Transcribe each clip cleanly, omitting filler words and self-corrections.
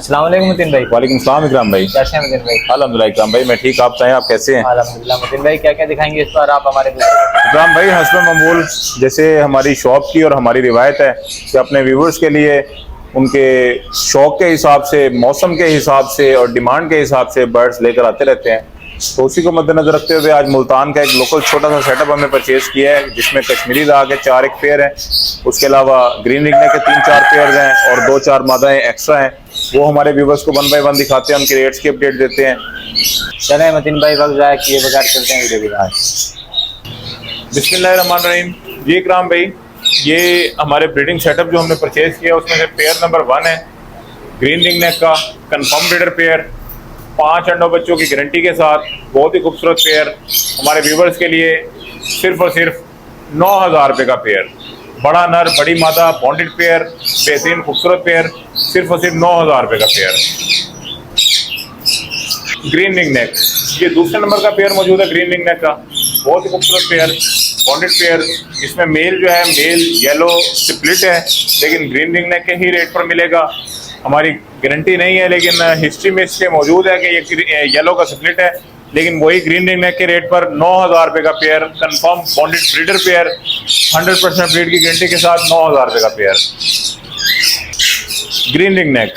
अस्सलाम वालेकुम मुतिन भाई। वालेकुम सलाम इकराम भाई। कैसे हैं मुतिन भाई? अल्हम्दुलिल्लाह इकराम भाई मैं ठीक, आप बताएं आप कैसे हैं? अल्हम्दुलिल्लाह। मुतिन भाई क्या क्या दिखाएंगे इस बार आप हमारे को? इकराम भाई हस्ब मामूल जैसे हमारी शॉप की और हमारी रिवायत है कि अपने व्यूवर्स के लिए उनके शौक के हिसाब से, मौसम के हिसाब से और डिमांड के हिसाब से बर्ड्स लेकर आते रहते हैं। तो उसी को मद्देनजर रखते हुए आज मुल्तान का एक लोकल छोटा सा सेटअप हमने परचेज किया है, जिसमें कश्मीरी राग के 4 एक पेयर हैं, उसके अलावा ग्रीन रिंगनेक के 3-4 पेयर हैं और 2-4 मादाएं एक्स्ट्रा हैं। वो हमारे व्यूवर्स को 1 बाय 1 दिखाते हैं, उनके रेट्स की अपडेट देते हैं। चले मुतिन भाई, वक्त जाया किए बगैर चलते हैं वीडियो के बाद। बिस्मिल्लाहिर्रहमानिर्रहीम। जी इकराम भाई, ये हमारे ब्रीडिंग सेटअप जो हमने परचेज किया उसमें से पेयर नंबर 1 है ग्रीन रिंगनेक का कंफर्म ब्रीडर पेयर, 5 अंडों बच्चों की गारंटी के साथ। बहुत ही खूबसूरत पेयर हमारे व्यूवर्स के लिए सिर्फ और सिर्फ 9,000 रुपये का पेयर। बड़ा नर बड़ी मादा बॉन्डेड पेयर, बेहतरीन खूबसूरत पेयर, सिर्फ और सिर्फ 9,000 रुपये का पेयर। ग्रीन रिंगनेक, ये दूसरे नंबर का पेयर मौजूद है ग्रीन रिंगनेक का। बहुत ही खूबसूरत पेयर, बॉन्डेड पेयर। इसमें मेल जो है मेल येलो स्प्लिट है, लेकिन ग्रीन रिंगनेक के ही रेट पर मिलेगा। हमारी गारंटी नहीं है, लेकिन हिस्ट्री में इसके मौजूद है कि ये येलो का स्प्लिट है, लेकिन वही ग्रीन रिंगनेक के रेट पर 9,000 रुपये का pair, confirm bonded breeder pair, 100% breed की गारंटी के साथ 9,000 रुपये का पेयर। ग्रीन रिंगनेक,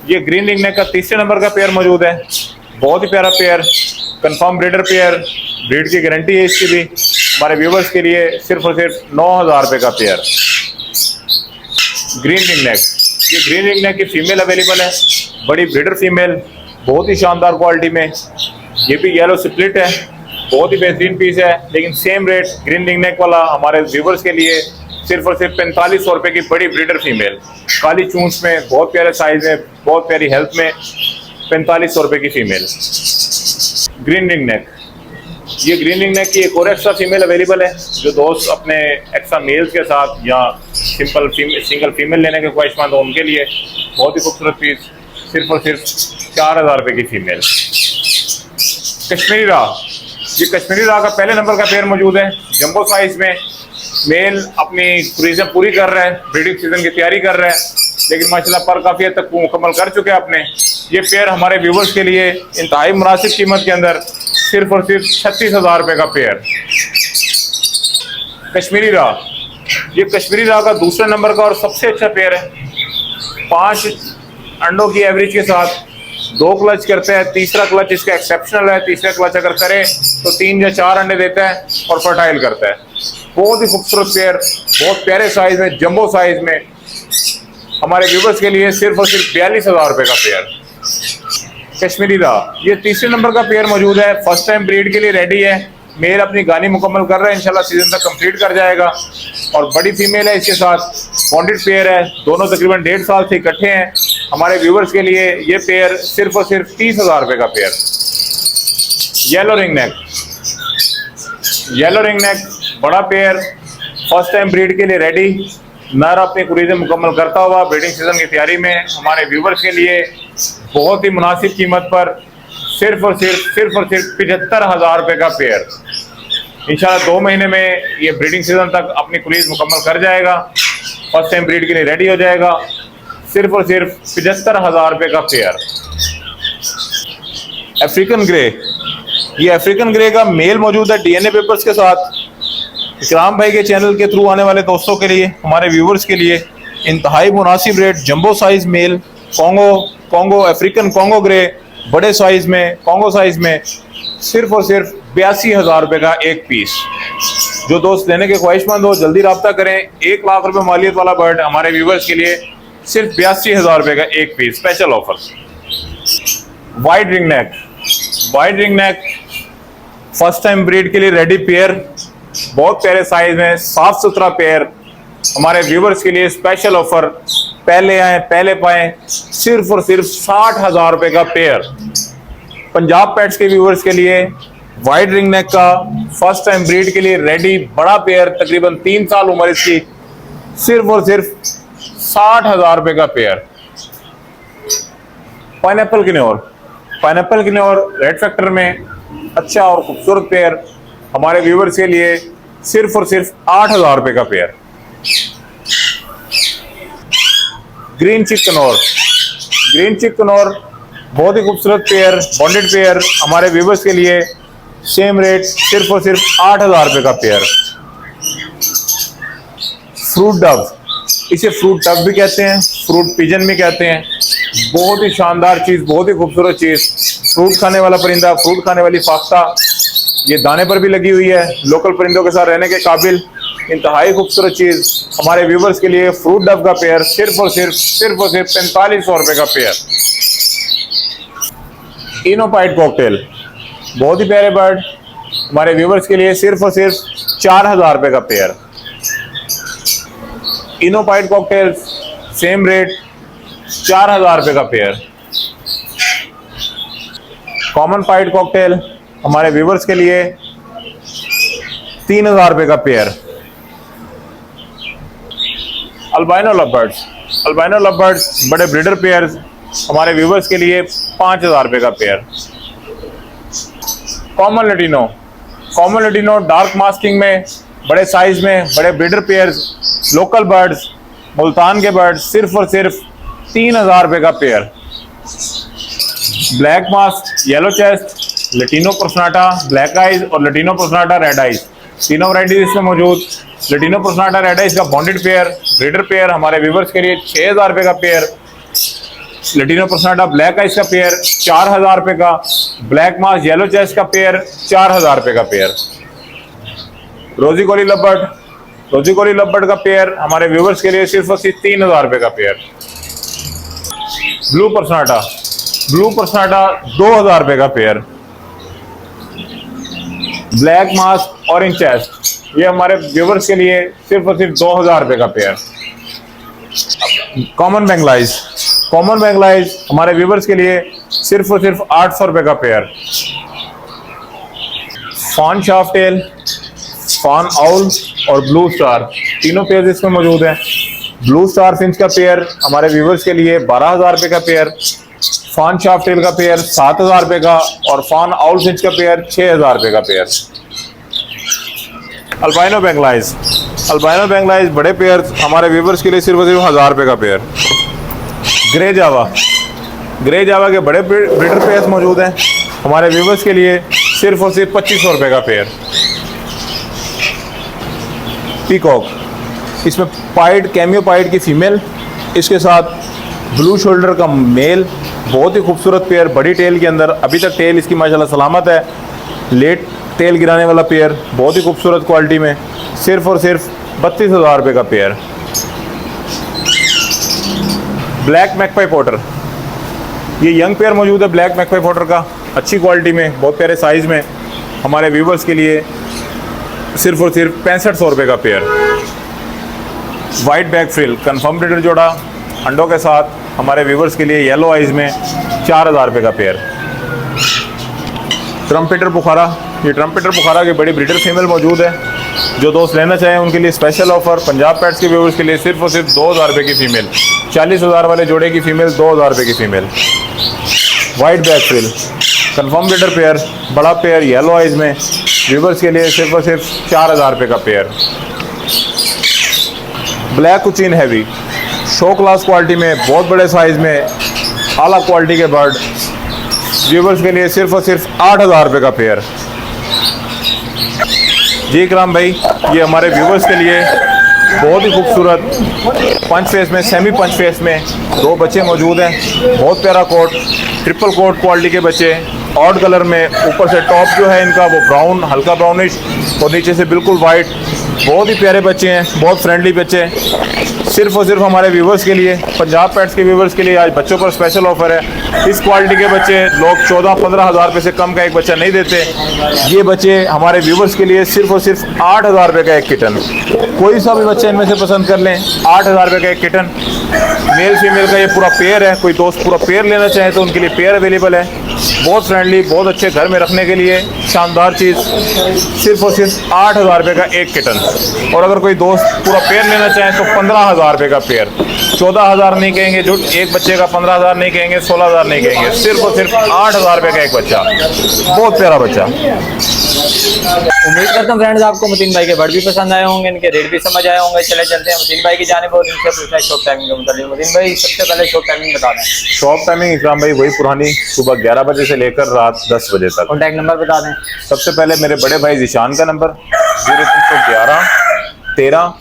ये ग्रीन रिंगनेक का तीसरे नंबर का पेयर मौजूद है। बहुत ही प्यारा pair, confirm breeder pair, breed की गारंटी है इसकी भी। हमारे व्यूवर्स के लिए सिर्फ और सिर्फ 9,000 रुपये का पेयर। ग्रीन रिंगनेक, ये ग्रीन रिंगनेक की फीमेल अवेलेबल है, बड़ी ब्रीडर फीमेल, बहुत ही शानदार क्वालिटी में। ये भी येलो स्प्लिट है, बहुत ही बेहतरीन पीस है, लेकिन सेम रेट ग्रीन रिंगनेक वाला हमारे व्यूवर्स के लिए सिर्फ और सिर्फ 4500 रुपये की बड़ी ब्रीडर फीमेल, काली चूंच में, बहुत प्यारे साइज में, बहुत प्यारी हेल्थ में, 4500 रुपये की फीमेल। ग्रीन रिंगनेक, ये ग्रीन रिंगनेक की एक और एक्स्ट्रा फीमेल अवेलेबल है, जो दोस्त अपने एक्स्ट्रा मेल्स के साथ या सिंगल फीमेल लेने के ख्वाहिशमंद हो उनके लिए बहुत ही खूबसूरत पीस, सिर्फ और सिर्फ 4,000 रुपये की फीमेल। कश्मीरी राग, ये कश्मीरी राग का पहले नंबर का पेयर मौजूद है, जंबो साइज में। मेल अपनी क्रूजें पूरी कर रहा है, ब्रीडिंग सीजन की तैयारी कर रहा है, लेकिन माशाल्लाह पर काफ़ी हद तक मुकम्मल कर चुके हैं अपने। ये पेयर हमारे व्यूवर्स के लिए इंतहाई मुनासिब कीमत के अंदर सिर्फ और सिर्फ 36,000 रुपये का पेयर। कश्मीरी राग, ये कश्मीरी राग का दूसरे नंबर का और सबसे अच्छा पेयर है। 5 अंडों की एवरेज के साथ 2 क्लच करता है, तीसरा क्लच इसका एक्सेप्शनल है। तीसरा क्लच अगर करे तो 3 या 4 अंडे देता है और फर्टाइल करता है। बहुत ही खूबसूरत पेयर, बहुत प्यारे साइज में, जंबो साइज में, हमारे व्यूवर्स के लिए सिर्फ और सिर्फ 42,000 रुपये का पेयर। कश्मीरी राग, ये तीसरे नंबर का पेयर मौजूद है, फर्स्ट टाइम ब्रीड के लिए रेडी है। मेल अपनी गानी मुकम्मल कर रहा है, इंशाल्लाह सीजन तक कंप्लीट कर जाएगा। और बड़ी फीमेल है इसके साथ, बॉन्डेड पेयर है, दोनों तकरीबन 1.5 साल से इकट्ठे हैं। हमारे व्यूवर्स के लिए ये पेयर सिर्फ और सिर्फ 30,000 रुपये का pair. Yellow ringneck, yellow ringneck बड़ा पेयर, फर्स्ट टाइम ब्रीड के लिए रेडी, नर अपनी क्रूजें मुकम्मल करता हुआ ब्रीडिंग सीजन की तैयारी में। हमारे व्यूवर्स के लिए बहुत ही मुनासिब कीमत पर सिर्फ और सिर्फ 75,000 रुपये का पेयर। इंशाल्लाह 2 महीने में ये ब्रीडिंग सीजन तक अपनी क्रूज मुकम्मल कर जाएगा, फर्स्ट टाइम ब्रीड के लिए रेडी हो जाएगा। सिर्फ और सिर्फ 75,000 रुपये का पेयर। अफ्रीकन ग्रे, ये अफ्रीकन ग्रे का मेल मौजूद है DNA पेपर्स के साथ। इकराम भाई के चैनल के थ्रू आने वाले दोस्तों के लिए, हमारे व्यूवर्स के लिए इंतहाई मुनासिब rate, jumbo size male, Congo African Congo grey, बड़े साइज में, कॉन्गो साइज में, सिर्फ और सिर्फ 82,000 रुपये का एक पीस। जो दोस्त लेने के ख्वाहिशमंद हो जल्दी रब्ता करें। 1 लाख रुपये मालियत वाला बर्ड हमारे व्यूवर्स के लिए सिर्फ 82,000 रुपये का एक piece, special offer. White ringneck, white ringneck first time breed के लिए रेडी पेयर, बहुत प्यारे साइज में, साफ सुथरा पेयर, हमारे व्यूवर्स के लिए स्पेशल ऑफर। पहले आए पहले पाएं, सिर्फ और सिर्फ 60,000 रुपये का पेयर। पंजाब पेट्स के व्यूवर्स के लिए वाइट रिंगनेक का फर्स्ट टाइम ब्रीड के लिए रेडी बड़ा पेयर, तकरीबन 3 साल उम्र इसकी, सिर्फ और सिर्फ 60,000 रुपये का pair. Pineapple conure, pineapple conure red factor में अच्छा और खूबसूरत पेयर, हमारे व्यूवर्स के लिए सिर्फ और सिर्फ 8,000 रुपये का पेयर। ग्रीन चिक कनौर, ग्रीन चिकन और बहुत ही खूबसूरत पेयर, बॉन्डेड पेयर हमारे व्यूवर्स के लिए सेम रेट, सिर्फ और सिर्फ 8,000 रुपये का पेयर। फ्रूट डव, इसे फ्रूट डव भी कहते हैं, फ्रूट पिजन भी कहते हैं। बहुत ही शानदार चीज़, बहुत ही खूबसूरत चीज़, फ्रूट खाने वाला परिंदा, फ्रूट खाने वाली फाख्ता, ये दाने पर भी लगी हुई है, लोकल परिंदों के साथ रहने के काबिल, इंतहाई खूबसूरत चीज़ हमारे व्यूवर्स के लिए फ्रूट डव का पेयर, सिर्फ और सिर्फ 4500 रुपये का पेयर। इनोपाइट कॉकटेल, बहुत ही प्यारे बर्ड हमारे व्यूवर्स के लिए सिर्फ और सिर्फ 4000 रुपये का पेयर। इनोपाइट कॉकटेल सेम रेट, 4000 रुपये का पेयर। कॉमन पाइट कॉकटेल हमारे व्यूवर्स के लिए 3000 रुपये का pair. Albino lovebirds, albino lovebirds बड़े ब्रीडर पेयर्स हमारे व्यूवर्स के लिए 5000 रुपये का pair. Common Latino, common Latino dark masking में, बड़े साइज में, बड़े breeder pairs, local birds, Multan के बर्ड्स, सिर्फ और सिर्फ 3000 रुपये का पेयर। Black mask, yellow chest, Latino पर्सनाटा black eyes और लैटिनो पर्सनाटा रेड आइज, तीनों वैरायटीज इसमें मौजूद। लैटिनो पर्सनाटा रेड आइज का बॉन्डेड पेयर, ब्रीडर पेयर हमारे व्यूवर्स के लिए 6000 रुपये का पेयर। लैटिनो पर्सनाटा ब्लैक आइज का पेयर 4000 रुपये का। ब्लैक मास्क येलो चेस्ट का पेयर 4000 रुपये का पेयर। रोजी कोली लवबर्ड, रोजी कोली लवबर्ड का पेयर हमारे व्यूवर्स के लिए सिर्फ 3000 रुपये का पेयर। ब्लू पर्सनाटा, ब्लू पर्सनाटा 2000 रुपये का पेयर। ब्लैक मास्क ऑरेंज चेस्ट, ये हमारे व्यूवर्स के लिए सिर्फ और सिर्फ 2000 रुपये का पेयर। कॉमन बेंगलाइज, कॉमन बेंगलाइज हमारे व्यूवर्स के लिए सिर्फ और सिर्फ 800 रुपये का पेयर। फॉन शाफ्टेल, फॉन आउल और ब्लू स्टार, तीनों पेयर इसमें मौजूद हैं। ब्लू स्टार फिंच का पेयर हमारे व्यूवर्स के लिए 12000 रुपये का पेयर। फॉन शाफ्टेल का पेयर 7000 रुपये का और फॉन आउल फिंच का पेयर 6000 रुपये का पेयर। अल्बाइनो बेंगलाइज, अल्बाइनो बेंगलाइज बड़े पेयर हमारे व्यूवर्स के लिए सिर्फ और सिर्फ 1000 रुपये का पेयर। ग्रे जावा, ग्रे जावा के बड़े ब्रीडर पेयर्स मौजूद हैं हमारे व्यूवर्स के लिए सिर्फ और सिर्फ 2500 रुपये का पेयर। पीकॉक, इसमें पाइड, कैमियो पाइड की फीमेल, इसके साथ ब्लू शोल्डर का मेल, बहुत ही खूबसूरत पेयर, बड़ी टेल के अंदर, अभी तक टेल इसकी माशाल्लाह सलामत है, लेट टेल गिराने वाला पेयर, बहुत ही खूबसूरत क्वालिटी में, सिर्फ और सिर्फ 32,000 रुपये का पेयर। ब्लैक मैकपाई पॉटर, ये यंग पेयर मौजूद है ब्लैक मैकपाई पॉटर का, अच्छी क्वालिटी में, बहुत प्यारे साइज़ में, हमारे व्यूवर्स के लिए सिर्फ और सिर्फ 6500 रुपये का pair. White back frill confirm breeder जोड़ा अंडों के साथ हमारे व्यूवर्स के लिए येलो आइज में 4000 रुपये का पेयर। ट्रम्पेटर बुखारा, ये ट्रम्पेटर बुखारा की बड़ी ब्रीडर फीमेल मौजूद है, जो दोस्त लेना चाहें उनके लिए स्पेशल ऑफर, पंजाब पेट्स के व्यूवर्स के लिए सिर्फ और सिर्फ 2000 रुपये की फ़ीमेल, 40,000 वाले जोड़े की फ़ीमेल 2000 रुपये की female. White back frill confirm breeder pair, बड़ा पेयर येलो आइज में, व्यूवर्स के लिए सिर्फ और सिर्फ 4000 रुपये का पेयर। Black Cochin heavy, show class quality में, बहुत बड़े साइज़ में, आला क्वालिटी के बर्ड, व्यूवर्स के लिए सिर्फ और सिर्फ 8000 रुपये का पेयर। जी इकराम भाई, ये हमारे व्यूवर्स के लिए बहुत ही खूबसूरत पंच फेस में, सेमी पंच फेस में 2 बच्चे मौजूद हैं, बहुत प्यारा कोट, ट्रिपल कोट क्वालिटी के बच्चे, ऑड कलर में, ऊपर से टॉप जो है इनका वो ब्राउन, हल्का ब्राउनिश और नीचे से बिल्कुल वाइट, बहुत ही प्यारे बच्चे हैं, बहुत फ्रेंडली बच्चे। सिर्फ और सिर्फ हमारे व्यूवर्स के लिए, पंजाब पेट्स के व्यूवर्स के लिए आज बच्चों पर स्पेशल ऑफर है। इस क्वालिटी के बच्चे लोग 14-15 हज़ार रुपये से कम का एक बच्चा नहीं देते। ये बच्चे हमारे व्यूवर्स के लिए सिर्फ और सिर्फ 8000 रुपये का एक किटन, कोई सा भी बच्चा इनमें से पसंद कर लें, 8000 रुपये का एक किटन, मेल फीमेल का ये पूरा पेयर है। कोई दोस्त पूरा पेयर लेना चाहे तो उनके लिए पेयर अवेलेबल है, बहुत फ्रेंडली, बहुत अच्छे, घर में रखने के लिए शानदार चीज़, सिर्फ और सिर्फ 8000 रुपये का एक किटन। और अगर कोई दोस्त पूरा पेयर लेना चाहे तो 15,000 रुपये का पेयर, 14,000 नहीं कहेंगे, जो एक बच्चे का 15,000 नहीं कहेंगे, 16,000 नहीं कहेंगे, सिर्फ और सिर्फ 8000 रुपये का एक बच्चा, बहुत प्यारा बच्चा। उम्मीद करता हूँ फ्रेंड्स आपको मतीन भाई के बर्ड भी पसंद आए होंगे, इनके रेट भी समझ आए होंगे। चले चलते हैं मतीन भाई की जानिब और इनसे पूछना है शॉप टाइमिंग के मुताबिक। मतीन भाई सबसे पहले शॉप टाइमिंग बता दें। शॉप टाइमिंग इकराम भाई वही पुरानी, सुबह 11 बजे से लेकर रात 10 बजे तक। कॉन्टैक्ट नंबर बता दें। सबसे पहले मेरे बड़े भाई जीशान का नंबर 0311 13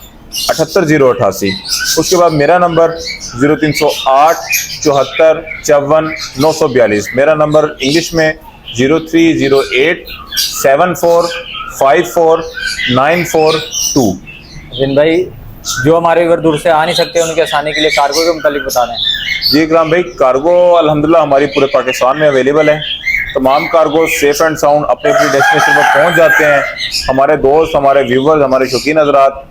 78 088। उसके बाद मेरा नंबर 0308 74 54 942। मेरा नंबर इंग्लिश में 0308 74 54 942। मतीन भाई जो हमारे घर दूर से आ नहीं सकते उनके आसानी के लिए कार्गो के मुताबिक बता दें। जी इकराम भाई, कार्गो अल्हम्दुलिल्लाह हमारी पूरे पाकिस्तान में अवेलेबल है। तमाम कार्गो सेफ एंड साउंड अपने अपनी डेस्टिनेशन पर पहुंच जाते हैं। हमारे दोस्त, हमारे व्यूवर्स, हमारे शौकीन हजरात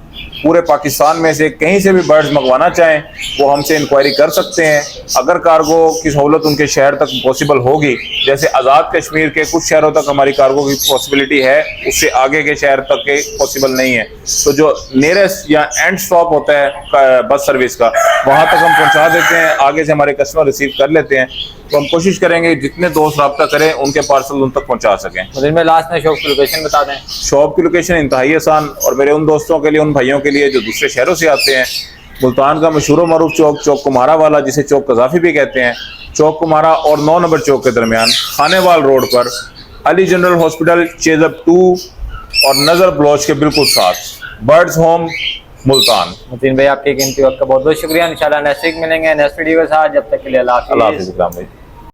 पूरे पाकिस्तान में से कहीं से भी बर्ड्स मंगवाना चाहें वो हमसे इंक्वायरी कर सकते हैं। अगर कार्गो की सहूलत उनके शहर तक पॉसिबल होगी, जैसे आज़ाद कश्मीर के कुछ शहरों तक हमारी कार्गो की पॉसिबिलिटी है, उससे आगे के शहर तक के पॉसिबल नहीं है, तो जो नियरेस्ट या एंड स्टॉप होता है बस सर्विस का, वहाँ तक हम पहुँचा देते हैं। आगे से हमारे कस्टमर रिसीव कर लेते हैं। तो हम कोशिश करेंगे जितने दोस्त रब्ता करें उनके पार्सल उन तक पहुँचा सकें। मतीन भाई लास्ट में शॉप की लोकेशन बता दें। शॉप की लोकेशन इंतहाई आसान, और मेरे उन दोस्तों के लिए, उन भाइयों के लिए जो दूसरे शहरों से आते हैं, मुल्तान का मशहूर मरूफ चौक, चौक कुम्हारा वाला, जिसे चौक कज़ाफी भी कहते हैं, चौक कुम्हारा और 9 नंबर चौक के दरमियान खानेवाल रोड पर अली जनरल हॉस्पिटल चेजब 2 और नज़र ब्लॉच के बिल्कुल साथ बर्ड्स होम मुल्तान। मतीन भाई आपके कीमती वक्त का बहुत बहुत शुक्रिया। इंशाल्लाह नेक्स्ट वीक मिलेंगे नेक्स्ट वीडियो के साथ। जब तक के लिए अल्लाह हाफिज़। अल्लाह हाफिज़ इकराम भाई।